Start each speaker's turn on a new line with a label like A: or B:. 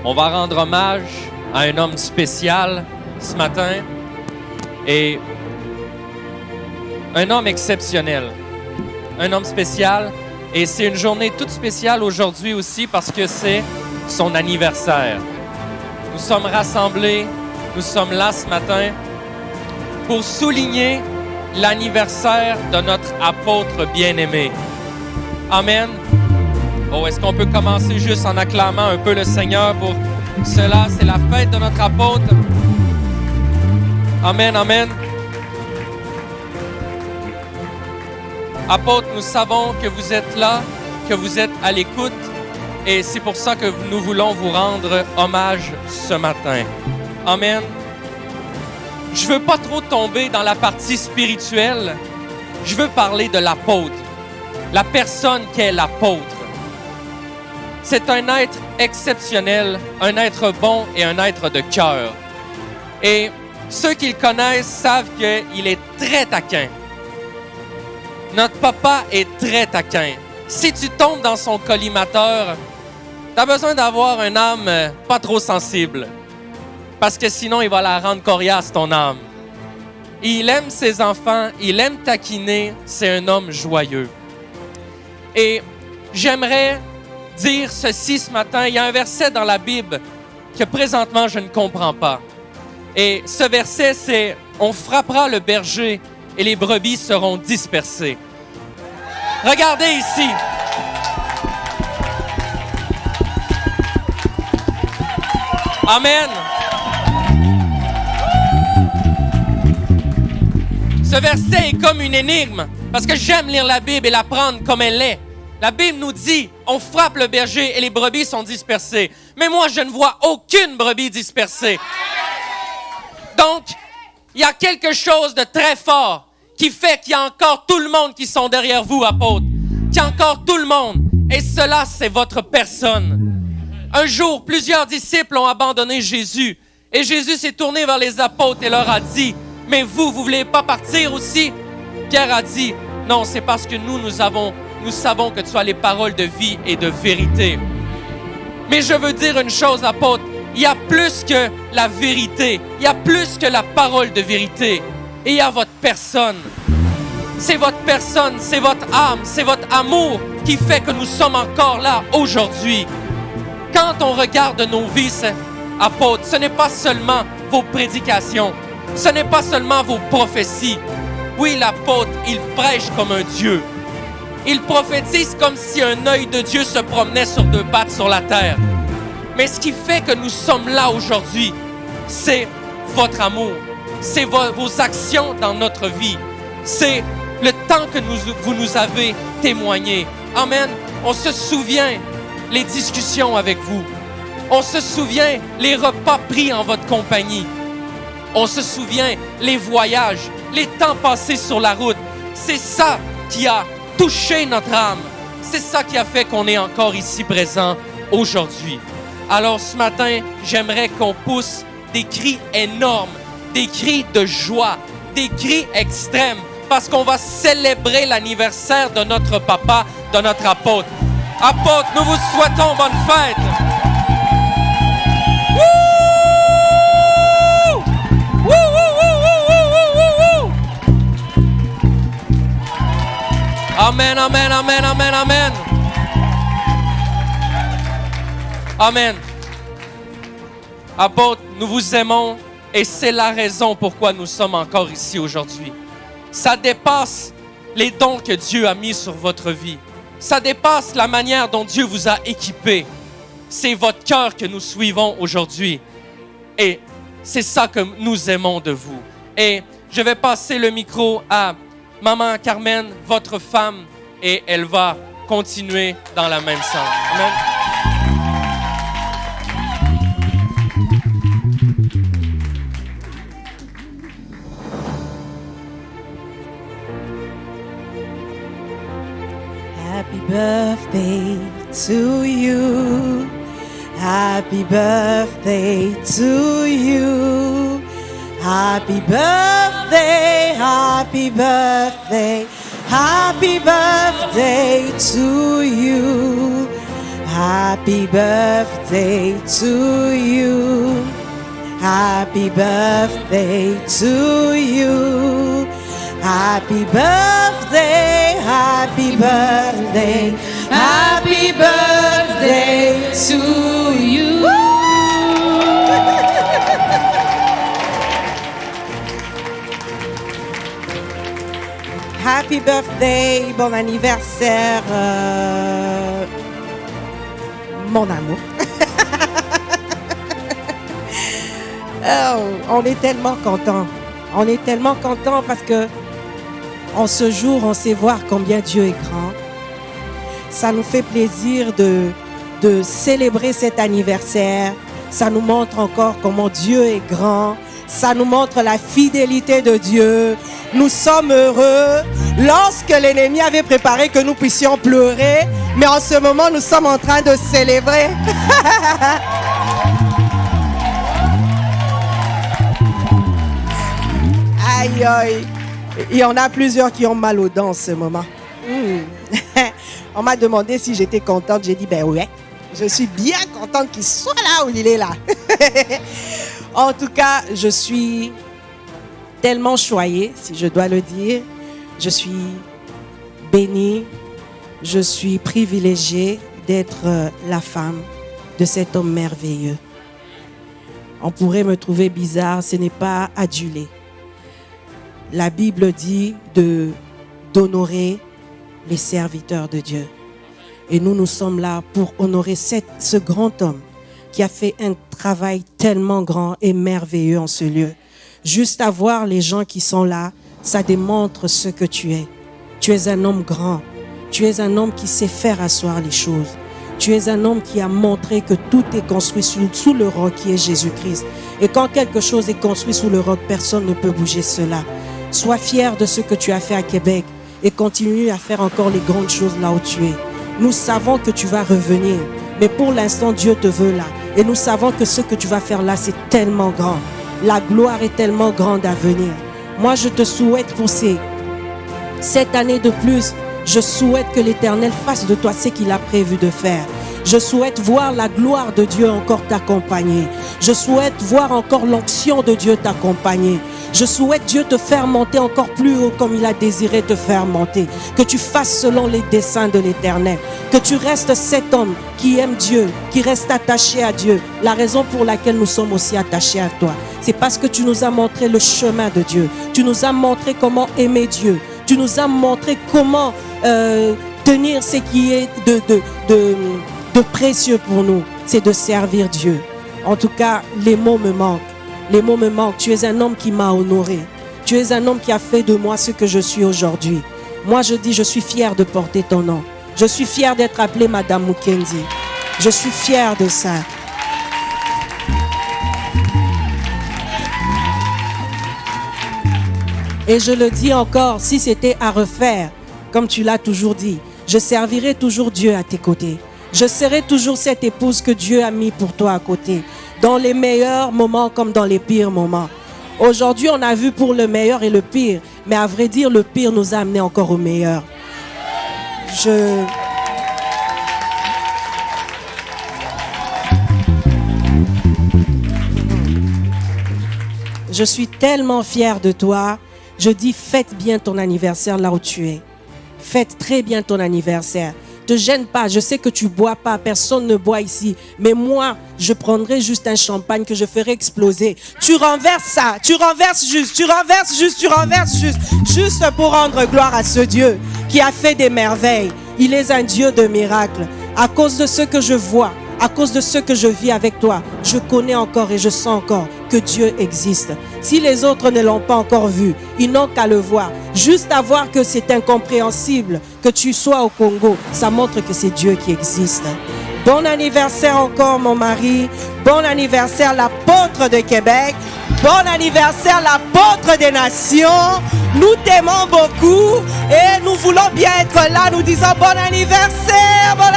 A: On va rendre hommage à un homme spécial ce matin et un homme exceptionnel. Un homme spécial et c'est une journée toute spéciale aujourd'hui aussi parce que c'est son anniversaire. Nous sommes rassemblés, nous sommes là ce matin pour souligner l'anniversaire de notre apôtre bien-aimé. Amen. Oh, est-ce qu'on peut commencer juste en acclamant un peu le Seigneur pour cela? C'est la fête de notre apôtre. Amen, amen. Apôtre, nous savons que vous êtes là, que vous êtes à l'écoute et c'est pour ça que nous voulons vous rendre hommage ce matin. Amen. Je veux pas trop tomber dans la partie spirituelle. Je veux parler de l'apôtre, la personne qu'est l'apôtre. C'est un être exceptionnel, un être bon et un être de cœur. Et ceux qui le connaissent savent qu'il est très taquin. Notre papa est très taquin. Si tu tombes dans son collimateur, tu as besoin d'avoir une âme pas trop sensible. Parce que sinon, il va la rendre coriace, ton âme. Il aime ses enfants, il aime taquiner, c'est un homme joyeux. Et j'aimerais dire ceci ce matin. Il y a un verset dans la Bible que présentement, je ne comprends pas. Et ce verset, c'est « On frappera le berger et les brebis seront dispersées. » Regardez ici. Amen. Ce verset est comme une énigme parce que j'aime lire la Bible et la prendre comme elle est. La Bible nous dit, on frappe le berger et les brebis sont dispersées. Mais moi, je ne vois aucune brebis dispersée. Donc, il y a quelque chose de très fort qui fait qu'il y a encore tout le monde qui sont derrière vous, apôtres. Qu'il y a encore tout le monde. Et cela, c'est votre personne. Un jour, plusieurs disciples ont abandonné Jésus. Et Jésus s'est tourné vers les apôtres et leur a dit, « Mais vous voulez pas partir aussi? » Pierre a dit, « Non, c'est parce que nous savons que tu as les paroles de vie et de vérité. » Mais je veux dire une chose, apôtre. Il y a plus que la vérité. Il y a plus que la parole de vérité. Et il y a votre personne. C'est votre personne, c'est votre âme, c'est votre amour qui fait que nous sommes encore là aujourd'hui. Quand on regarde nos vies, apôtres, ce n'est pas seulement vos prédications. Ce n'est pas seulement vos prophéties. Oui, l'apôtre, il prêche comme un Dieu. Il prophétise comme si un œil de Dieu se promenait sur deux pattes sur la terre. Mais ce qui fait que nous sommes là aujourd'hui, c'est votre amour. C'est vos actions dans notre vie. C'est le temps que vous nous avez témoigné. Amen. On se souvient les discussions avec vous. On se souvient les repas pris en votre compagnie. On se souvient les voyages, les temps passés sur la route. C'est ça qui a touché notre âme. C'est ça qui a fait qu'on est encore ici présent aujourd'hui. Alors ce matin, j'aimerais qu'on pousse des cris énormes, des cris de joie, des cris extrêmes, parce qu'on va célébrer l'anniversaire de notre papa, de notre apôtre. Apôtre, nous vous souhaitons bonne fête. Wouh! Wouh, wouh, wouh, wouh, wouh, wouh, wouh. Amen, amen, amen, amen, amen. Amen. Apôtre, nous vous aimons et c'est la raison pourquoi nous sommes encore ici aujourd'hui. Ça dépasse les dons que Dieu a mis sur votre vie. Ça dépasse la manière dont Dieu vous a équipé. C'est votre cœur que nous suivons aujourd'hui. Et c'est ça que nous aimons de vous. Et je vais passer le micro à Maman Carmen, votre femme, et elle va continuer dans la même sens. Amen.
B: Happy birthday to you. Happy birthday to you. Happy birthday, happy birthday, happy birthday to you. Happy birthday to you. Happy birthday to you. Happy birthday, happy birthday, happy birthday to you. Happy birthday, bon anniversaire, mon amour. Oh, on est tellement contents. On est tellement contents parce que en ce jour, on sait voir combien Dieu est grand. Ça nous fait plaisir de célébrer cet anniversaire. Ça nous montre encore comment Dieu est grand. Ça nous montre la fidélité de Dieu. Nous sommes heureux. Lorsque l'ennemi avait préparé que nous puissions pleurer, mais en ce moment, nous sommes en train de célébrer. Aïe, aïe. Il y en a plusieurs qui ont mal aux dents en ce moment. On m'a demandé si j'étais contente. J'ai dit, ben ouais, je suis bien contente qu'il soit là où il est là. En tout cas, je suis tellement choyée, si je dois le dire. Je suis bénie, je suis privilégiée d'être la femme de cet homme merveilleux. On pourrait me trouver bizarre, ce n'est pas adulé. La Bible dit d'honorer les serviteurs de Dieu. Et nous sommes là pour honorer ce grand homme qui a fait un travail tellement grand et merveilleux en ce lieu. Juste à voir les gens qui sont là, ça démontre ce que tu es. Tu es un homme grand. Tu es un homme qui sait faire asseoir les choses. Tu es un homme qui a montré que tout est construit sous le roc qui est Jésus-Christ. Et quand quelque chose est construit sous le roc, personne ne peut bouger cela. Sois fier de ce que tu as fait à Québec et continue à faire encore les grandes choses là où tu es. Nous savons que tu vas revenir, mais pour l'instant, Dieu te veut là. Et nous savons que ce que tu vas faire là, c'est tellement grand. La gloire est tellement grande à venir. Moi, je te souhaite pour cette année de plus, je souhaite que l'Éternel fasse de toi ce qu'il a prévu de faire. Je souhaite voir la gloire de Dieu encore t'accompagner. Je souhaite voir encore l'onction de Dieu t'accompagner. Je souhaite Dieu te faire monter encore plus haut comme il a désiré te faire monter. Que tu fasses selon les desseins de l'Éternel. Que tu restes cet homme qui aime Dieu, qui reste attaché à Dieu. La raison pour laquelle nous sommes aussi attachés à toi, c'est parce que tu nous as montré le chemin de Dieu. Tu nous as montré comment aimer Dieu. Tu nous as montré comment tenir ce qui est de précieux pour nous. C'est de servir Dieu. En tout cas, les mots me manquent. Les mots me manquent. Tu es un homme qui m'a honoré. Tu es un homme qui a fait de moi ce que je suis aujourd'hui. Moi, je dis, je suis fière de porter ton nom. Je suis fière d'être appelée Madame Mukendi. Je suis fière de ça. Et je le dis encore, si c'était à refaire, comme tu l'as toujours dit, je servirai toujours Dieu à tes côtés. Je serai toujours cette épouse que Dieu a mis pour toi à côté. Dans les meilleurs moments comme dans les pires moments. Aujourd'hui, on a vu pour le meilleur et le pire. Mais à vrai dire, le pire nous a amené encore au meilleur. Je suis tellement fière de toi. Je dis, fête bien ton anniversaire là où tu es. Fête très bien ton anniversaire. Te gêne pas, je sais que tu bois pas, personne ne boit ici, mais moi, je prendrai juste un champagne que je ferai exploser. Tu renverses ça, tu renverses juste pour rendre gloire à ce Dieu qui a fait des merveilles. Il est un Dieu de miracles. À cause de ce que je vois, à cause de ce que je vis avec toi, je connais encore et je sens encore que Dieu existe. Si les autres ne l'ont pas encore vu, ils n'ont qu'à le voir. Juste à voir que c'est incompréhensible que tu sois au Congo, ça montre que c'est Dieu qui existe. Bon anniversaire encore mon mari. Bon anniversaire l'apôtre de Québec. Bon anniversaire l'apôtre des nations. Nous t'aimons beaucoup et nous voulons bien être là. Nous disons bon anniversaire, bon